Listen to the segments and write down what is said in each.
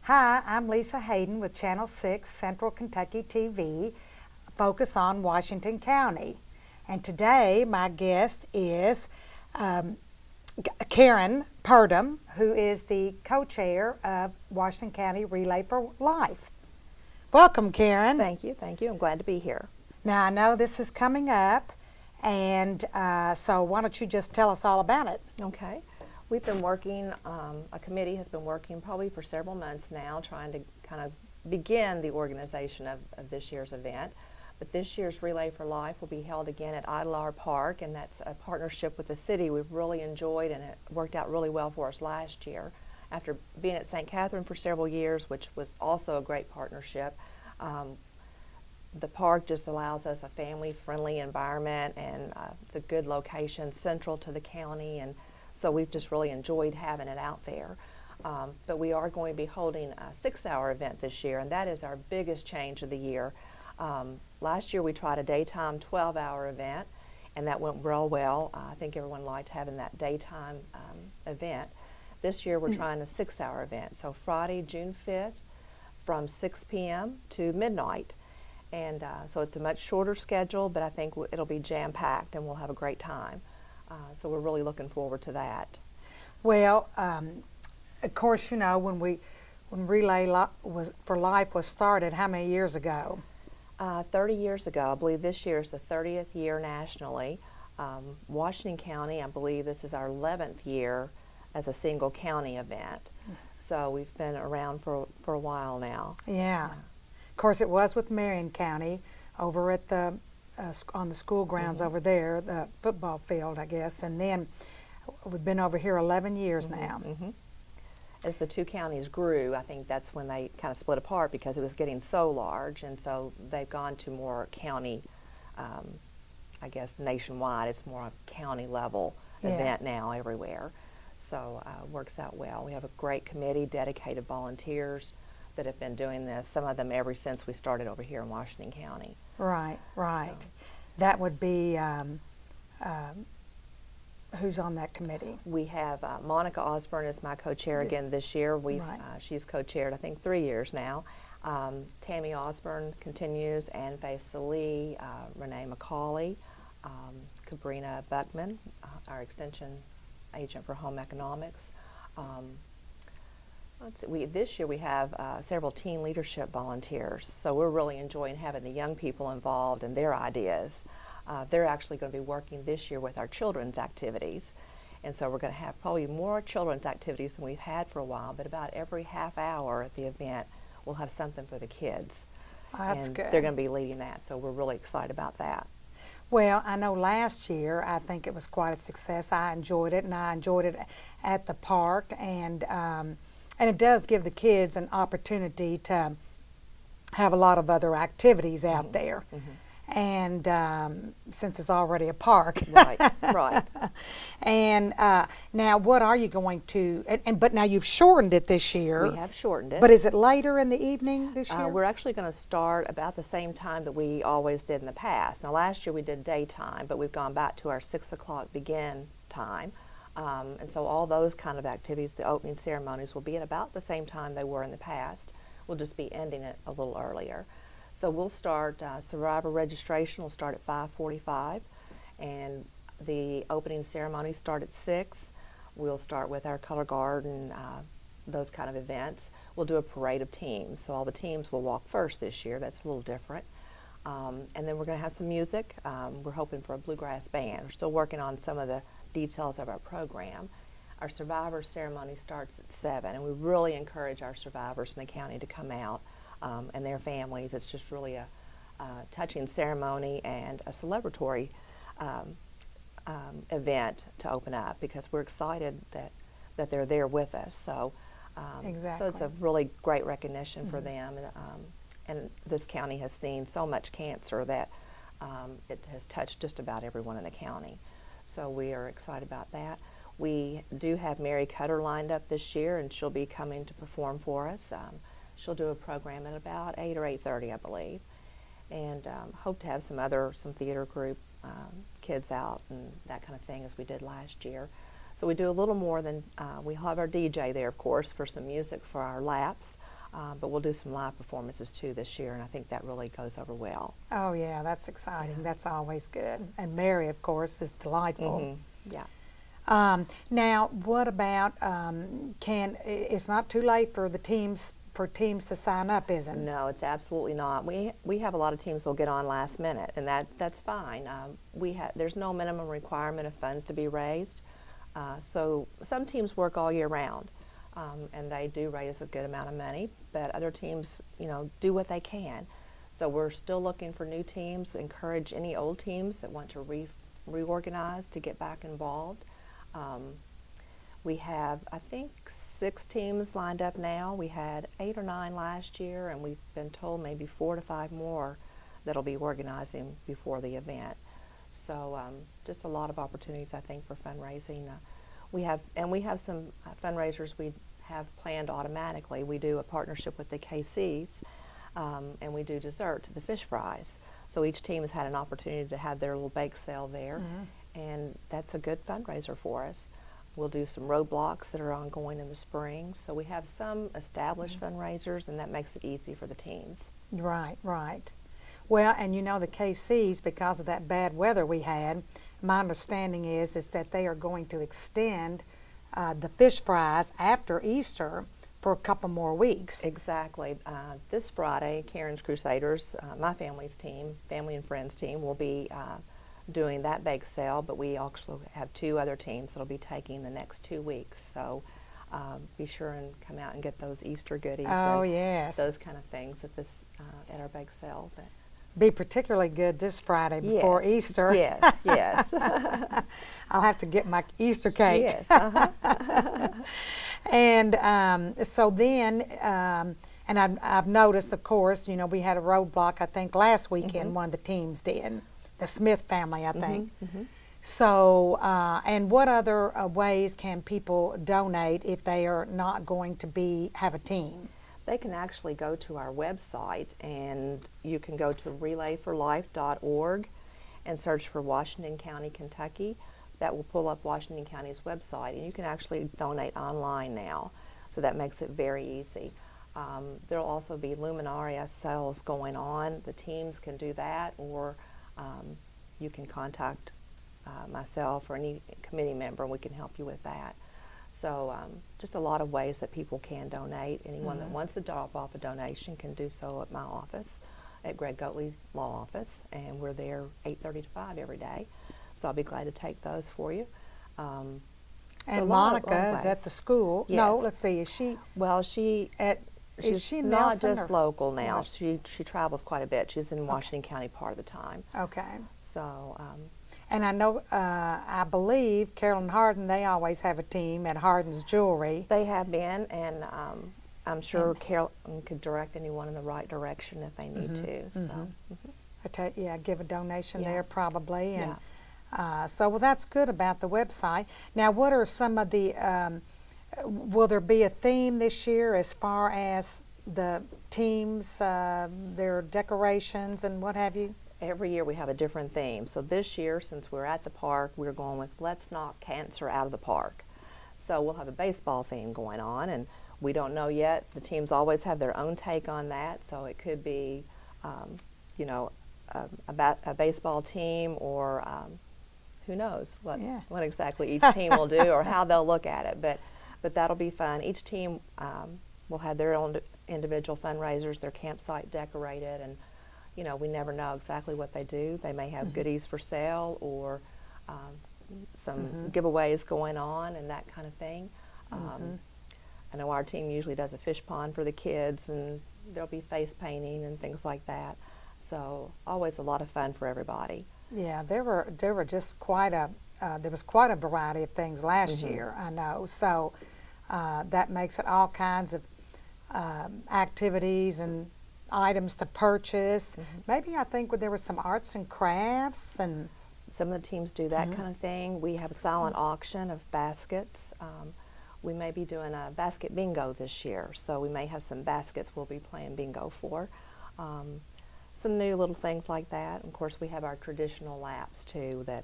Hi, I'm Lisa Hayden with Channel 6 Central Kentucky TV, focus on Washington County. And today my guest is Karen Purdom, who is the co-chair of Washington County Relay for Life. Welcome, Karen. Thank you. I'm glad to be here. Now, I know this is coming up, and so why don't you just tell us all about it? Okay. We've been working, a committee has been working probably for several months now, trying to kind of begin the organization of this year's event. But this year's Relay for Life will be held again at Idlehour Park, and that's a partnership with the city we've really enjoyed, and it worked out really well for us last year. After being at St. Catherine for several years, which was also a great partnership, the park just allows us a family-friendly environment, and it's a good location, central to the county, and so we've just really enjoyed having it out there. But we are going to be holding a 6-hour event this year, and that is our biggest change of the year. Last year we tried a daytime 12-hour event, and that went real well. I think everyone liked having that daytime event. This year we're trying a 6-hour event, so Friday, June 5th, from 6 p.m. to midnight. And so it's a much shorter schedule, but I think it'll be jam-packed and we'll have a great time. So we're really looking forward to that. Well, of course, you know, when Relay for Life was started, how many years ago? 30 years ago. I believe this year is the 30th year nationally. Washington County, I believe this is our 11th year as a single county event. So we've been around for a while now. Yeah. Of course, it was with Marion County over at the on the school grounds over there, the football field, I guess, and then we've been over here 11 years now. As the two counties grew, I think that's when they kind of split apart because it was getting so large, and so they've gone to more county, I guess nationwide. It's more a county level event now everywhere. So it works out well. We have a great committee, dedicated volunteers that have been doing this, some of them ever since we started over here in Washington County. Right. So. That would be, who's on that committee? We have Monica Osborne is my co-chair again this year. She's co-chaired, I think, 3 years now. Tammy Osborne continues, Ann Faith Salee, Renee McCauley, Cabrina Buckman, our extension agent for home economics. This year we have several teen leadership volunteers, so we're really enjoying having the young people involved and their ideas. They're actually going to be working this year with our children's activities, and so we're going to have probably more children's activities than we've had for a while, but about every half hour at the event we'll have something for the kids. That's and good. They're going to be leading that, so we're really excited about that. Well, I know last year I think it was quite a success. I enjoyed it, and I enjoyed it at the park, and it does give the kids an opportunity to have a lot of other activities out there. And since it's already a park. Right. And now what are you going to, but now you've shortened it this year. We have shortened it. But is it later in the evening this year? We're actually going to start about the same time that we always did in the past. Now last year we did daytime, but we've gone back to our 6 o'clock begin time. And so all those kind of activities, the opening ceremonies, will be at about the same time they were in the past. We'll just be ending it a little earlier. So we'll start, survivor registration will start at 5:45, and the opening ceremony start at 6. We'll start with our color guard and those kind of events. We'll do a parade of teams, so all the teams will walk first this year. That's a little different. And then we're going to have some music. We're hoping for a bluegrass band. We're still working on some of the details of our program. Our survivor ceremony starts at 7, and we really encourage our survivors in the county to come out and their families. It's just really a touching ceremony and a celebratory event to open up because we're excited that they're there with us. So, Exactly. So it's a really great recognition for them. And this county has seen so much cancer that it has touched just about everyone in the county. So we are excited about that. We do have Mary Cutter lined up this year, and she'll be coming to perform for us. She'll do a program at about 8 or 8:30, I believe. And hope to have some theater group kids out and that kind of thing as we did last year. So we do a little more than, we have our DJ there, of course, for some music for our laps. But we'll do some live performances too this year, and I think that really goes over well. Oh yeah, that's exciting. Yeah. That's always good. And Mary, of course, is delightful. Yeah. Now, what about it's not too late for the teams to sign up, is it? No, it's absolutely not. We have a lot of teams that'll get on last minute, and that's fine. There's no minimum requirement of funds to be raised. So some teams work all year round, and they do raise a good amount of money, but other teams, do what they can. So we're still looking for new teams, encourage any old teams that want to reorganize to get back involved. We have, I think, 6 teams lined up now. We had 8 or 9 last year, and we've been told maybe 4 to 5 more that'll be organizing before the event. So just a lot of opportunities, I think, for fundraising. We have some fundraisers we have planned automatically. We do a partnership with the KCs, and we do dessert to the fish fries. So each team has had an opportunity to have their little bake sale there, and that's a good fundraiser for us. We'll do some roadblocks that are ongoing in the spring. So we have some established fundraisers, and that makes it easy for the teams. Right, right. Well, and the KCs, because of that bad weather we had, my understanding is that they are going to extend the fish fries after Easter for a couple more weeks. Exactly. This Friday, Karen's Crusaders, my family's team, family and friends team, will be doing that bake sale, but we also have 2 other teams that'll be taking the next 2 weeks. So be sure and come out and get those Easter goodies. Oh, and yes. those kind of things at our bake sale. But be particularly good this Friday before Easter. Yes, yes. I'll have to get my Easter cake. Yes. And so then, and I've noticed, of course, we had a roadblock, I think, last weekend, one of the teams did. The Smith family, I think. So, and what other ways can people donate if they are not going to have a team? They can actually go to our website, and you can go to relayforlife.org and search for Washington County, Kentucky. That will pull up Washington County's website, and you can actually donate online now. So that makes it very easy. There'll also be Luminary sales going on. The teams can do that, or you can contact myself or any committee member, and we can help you with that. So just a lot of ways that people can donate. Anyone that wants to drop off a donation can do so at my office, at Greg Goatley Law Office, and we're there 8:30 to 5 every day. So I'll be glad to take those for you. And Monica is at the school. Yes. No, let's see, is she? Well, she's she not Nelson just or local now. what? She travels quite a bit. She's in Washington County part of the time. Okay. So. And I know, I believe Carolyn Harden, they always have a team at Harden's Jewelry. They have been, and I'm sure Carolyn could direct anyone in the right direction if they need to. So. Give a donation Yeah. there probably. And so that's good about the website. Now, what are some of the, will there be a theme this year as far as the teams, their decorations and what have you? Every year we have a different theme. So this year, since we're at the park, we're going with Let's Knock Cancer Out of the Park. So we'll have a baseball theme going on, and we don't know yet. The teams always have their own take on that. So it could be, a baseball team, or who knows what exactly each team will do or how they'll look at it. But that'll be fun. Each team will have their own individual fundraisers, their campsite decorated, and we never know exactly what they do. They may have goodies for sale, or some giveaways going on and that kind of thing. I know our team usually does a fish pond for the kids, and there'll be face painting and things like that. So always a lot of fun for everybody. Yeah, there were just there was quite a variety of things last year, I know. So that makes it all kinds of activities and items to purchase. Maybe I think there was some arts and crafts, and some of the teams do that kind of thing. We have a silent auction of baskets. We may be doing a basket bingo this year, so we may have some baskets we'll be playing bingo for. Some new little things like that. Of course, we have our traditional laps too, that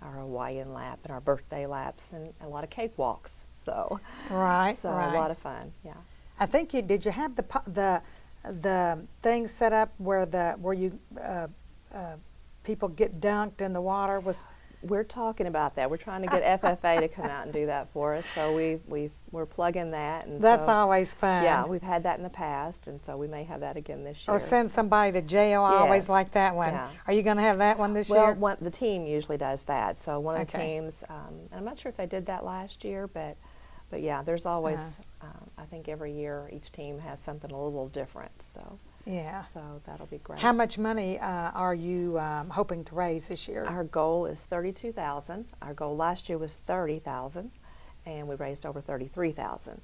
our Hawaiian lap and our birthday laps, and a lot of cakewalks. So right. a lot of fun. Yeah. I think you did. You have the thing set up where you people get dunked in the water was. We're talking about that. We're trying to get FFA to come out and do that for us. So we're plugging that. And that's so, always fun. Yeah, we've had that in the past, and so we may have that again this year. Or send somebody to jail. I always like that one. Yeah. Are you going to have that one this year? Well, the team usually does that. So one of the Okay. teams, and I'm not sure if they did that last year, but yeah, there's always. I think every year each team has something a little different. So. Yeah. So that'll be great. How much money are you hoping to raise this year? Our goal is $32,000. Our goal last year was $30,000, and we raised over $33,000.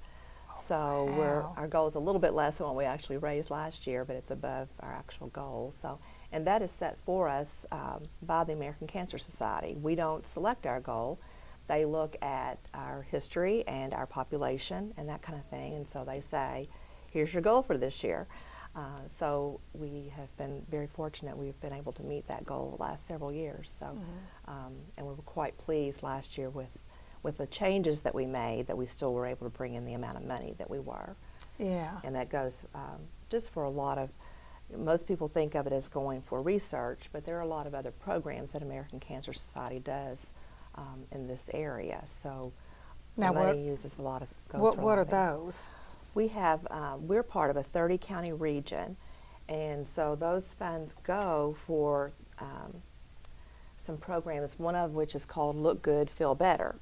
So wow. our goal is a little bit less than what we actually raised last year, but it's above our actual goal. So, and that is set for us by the American Cancer Society. We don't select our goal. They look at our history and our population and that kind of thing, and so they say, here's your goal for this year. So we have been very fortunate. We've been able to meet that goal the last several years. So, and we were quite pleased last year with the changes that we made, that we still were able to bring in the amount of money that we were. Yeah. And that goes just for a lot of, most people think of it as going for research, but there are a lot of other programs that American Cancer Society does in this area. So now the money uses a lot of, what are those? We have, we're part of a 30-county region, and so those funds go for some programs, one of which is called Look Good, Feel Better,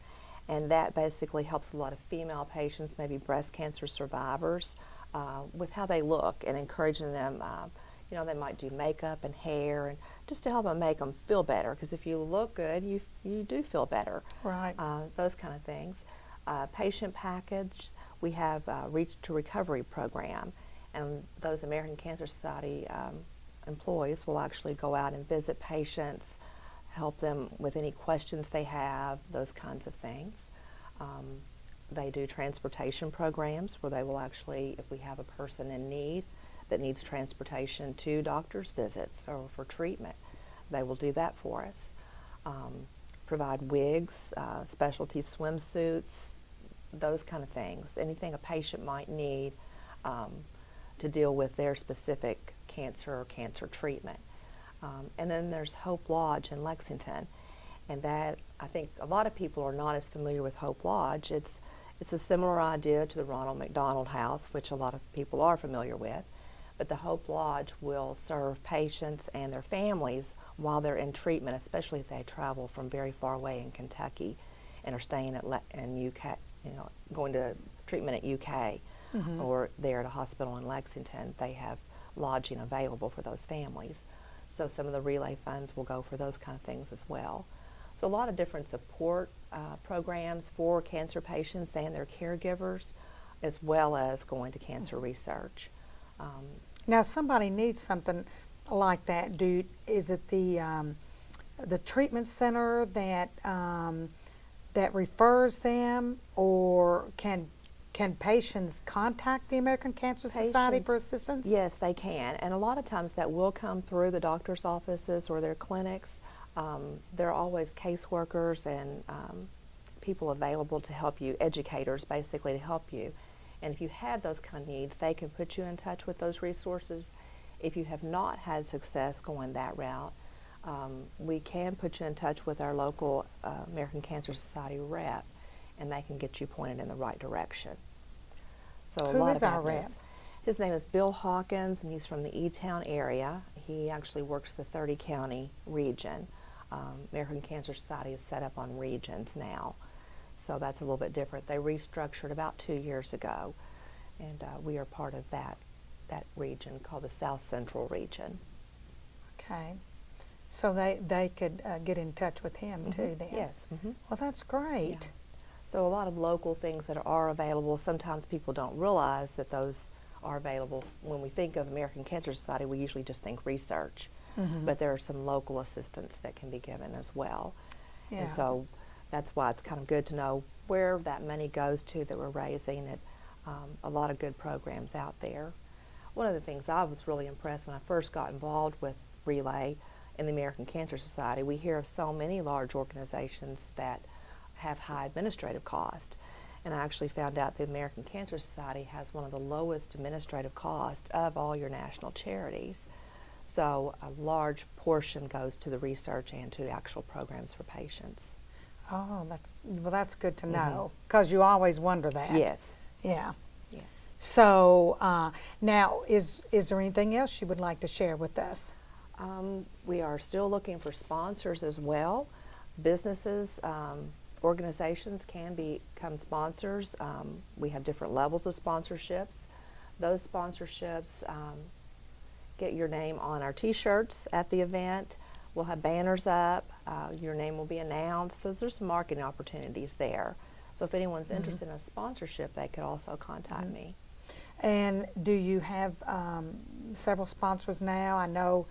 and that basically helps a lot of female patients, maybe breast cancer survivors, with how they look and encouraging them. You know, they might do makeup and hair, and just to help them make them feel better, because if you look good, you do feel better. Right. Those kind of things. Patient package. We have a Reach to Recovery program, and those American Cancer Society employees will actually go out and visit patients, help them with any questions they have, those kinds of things. They do transportation programs where they will actually, if we have a person in need that needs transportation to doctor's visits or for treatment, they will do that for us. Provide wigs, specialty swimsuits, those kind of things, anything a patient might need to deal with their specific cancer or cancer treatment. And then there's Hope Lodge in Lexington, and that, I think a lot of people are not as familiar with Hope Lodge. It's a similar idea to the Ronald McDonald House, which a lot of people are familiar with, but the Hope Lodge will serve patients and their families while they're in treatment, especially if they travel from very far away in Kentucky and are staying in UK, you know, going to treatment at UK, or there at a hospital in Lexington. They have lodging available for those families. So some of the relay funds will go for those kind of things as well. So a lot of different support programs for cancer patients and their caregivers, as well as going to cancer research. Now, somebody needs something like that. Is it the treatment center that that refers them, or can patients contact the American Cancer Society for assistance? Yes, they can, and a lot of times that will come through the doctor's offices or their clinics. There are always caseworkers and people available to help you, educators basically to help you. And if you have those kind of needs, they can put you in touch with those resources. If you have not had success going that route, we can put you in touch with our local American Cancer Society rep, and they can get you pointed in the right direction. So Who is our rep? His name is Bill Hawkins, and he's from the E-Town area. He actually works the 30-county region. American Cancer Society is set up on regions now, so that's a little bit different. They restructured about 2 years ago, and we are part of that region called the South Central region. Okay. So they could get in touch with him too then? Yes. Well, that's great. Yeah. So a lot of local things that are available, sometimes people don't realize that those are available. When we think of American Cancer Society, we usually just think research, but there are some local assistance that can be given as well. Yeah. And so that's why it's kind of good to know where that money goes to that we're raising. A lot of good programs out there. One of the things I was really impressed when I first got involved with Relay in the American Cancer Society, we hear of so many large organizations that have high administrative cost. And I actually found out the American Cancer Society has one of the lowest administrative costs of all your national charities. So a large portion goes to the research and to actual programs for patients. Oh, that's good to know, because you always wonder that. Yes. Yeah. Yes. So now, is there anything else you would like to share with us? We are still looking for sponsors as well. Businesses, organizations can become sponsors. We have different levels of sponsorships. Those sponsorships get your name on our t-shirts at the event. We'll have banners up. Your name will be announced. So there's some marketing opportunities there. So if anyone's interested in a sponsorship, they could also contact me. And do you have several sponsors now? I know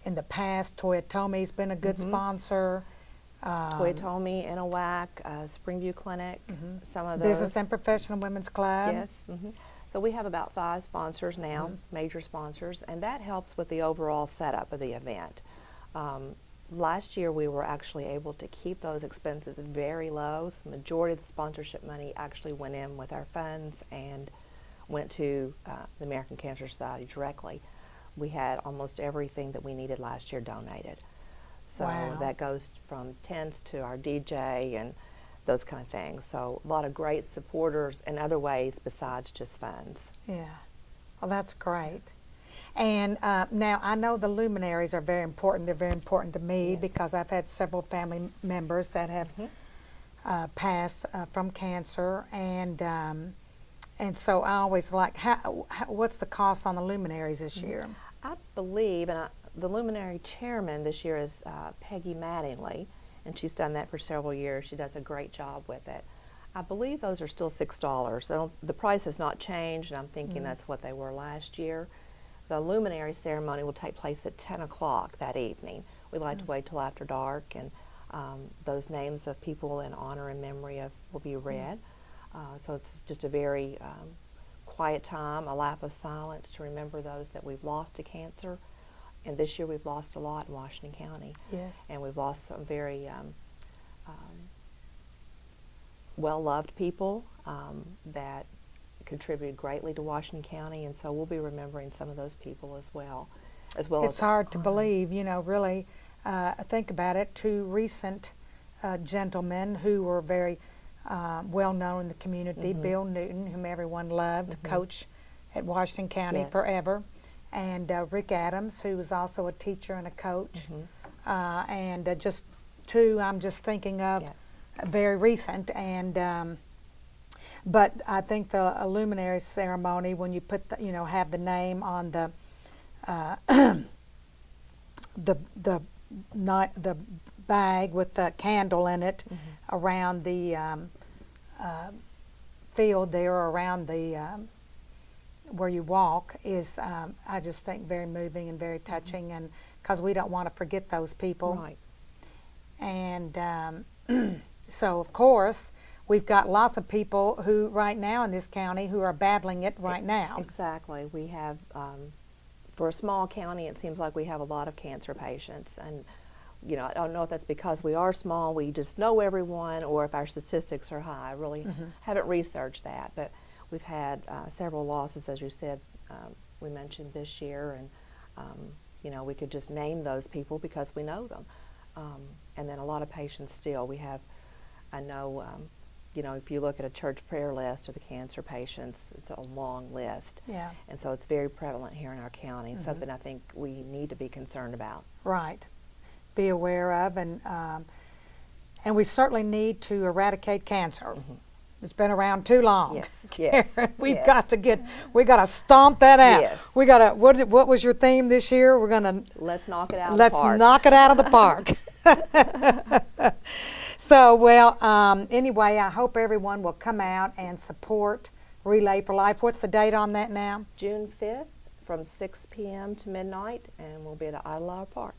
in the past, Toyotomi's been a good sponsor. Toyotomi, Inowak, Springview Clinic, some of those. Business and Professional Women's Club. Yes. So we have about 5 sponsors now, major sponsors, and that helps with the overall setup of the event. Last year we were actually able to keep those expenses very low. So the majority of the sponsorship money actually went in with our funds and went to the American Cancer Society directly. We had almost everything that we needed last year donated. So that goes from tents to our DJ and those kind of things. So a lot of great supporters in other ways besides just funds. Yeah. Well, that's great. And now I know the luminaries are very important. They're very important to me because I've had several family members that have passed from cancer, and so I always like, what's the cost on the luminaries this year? I believe, and the luminary chairman this year is Peggy Mattingly, and she's done that for several years. She does a great job with it. I believe those are still $6. So the price has not changed, and I'm thinking that's what they were last year. The luminary ceremony will take place at 10 o'clock that evening. We like to wait till after dark, and those names of people in honor and memory of will be read. So it's just a very quiet time, a lap of silence to remember those that we've lost to cancer. And this year we've lost a lot in Washington County. Yes. And we've lost some very well-loved people that contributed greatly to Washington County, and so we'll be remembering some of those people as well. It's hard to believe, you know, really, think about it. 2 recent gentlemen who were very well known in the community, Bill Newton, whom everyone loved, coach at Washington County forever, and Rick Adams, who was also a teacher and a coach, and just 2 I'm just thinking of very recent. And but I think the luminary ceremony, when you put the, have the name on the the bag with the candle in it around the field there, around the where you walk, is I just think very moving and very touching, and because we don't want to forget those people. Right. And so of course we've got lots of people who right now in this county who are battling it right now. Exactly. We have, for a small county, it seems like we have a lot of cancer patients. And, you know, I don't know if that's because we are small, we just know everyone, or if our statistics are high. I really haven't researched that. But we've had several losses, as you said, we mentioned this year. And, you know, we could just name those people because we know them. And then a lot of patients still. We have, I know, you know, if you look at a church prayer list of the cancer patients, it's a long list. Yeah. And so it's very prevalent here in our county, something I think we need to be concerned about. Right. Be aware of, and we certainly need to eradicate cancer. It's been around too long. Yes, yes. We've got to stomp that out. Yes. We got to, what was your theme this year? We're going to, let's knock it out of the park. Let's knock it out of the park. So, well, anyway, I hope everyone will come out and support Relay for Life. What's the date on that now? June 5th from 6 p.m. to midnight, and we'll be at Idlehour Park.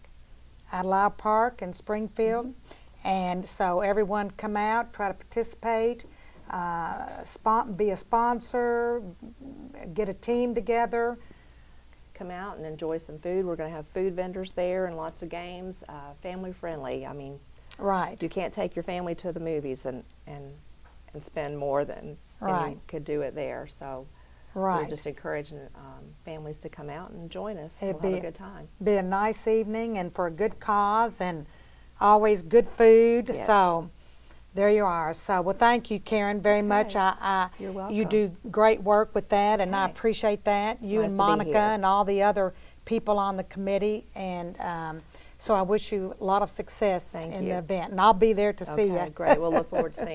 Idlehour Park in Springfield. And so everyone come out, try to participate, be a sponsor, get a team together. Come out and enjoy some food. We're going to have food vendors there and lots of games, family friendly. I mean, right. You can't take your family to the movies and and spend more than Right. you could do it there. So Right. we're just encouraging families to come out and join us. It'd We'll have a good time. Be a nice evening and for a good cause and always good food. Yes. So there you are. So, well, thank you, Karen, very much. Okay. You're You welcome. do great work with that, and I Okay. appreciate that. You nice and to be Monica here. and all the other people on the committee. And so I wish you a lot of success Thank in you. the event. And I'll be there to see you. Okay, great. We'll look forward to seeing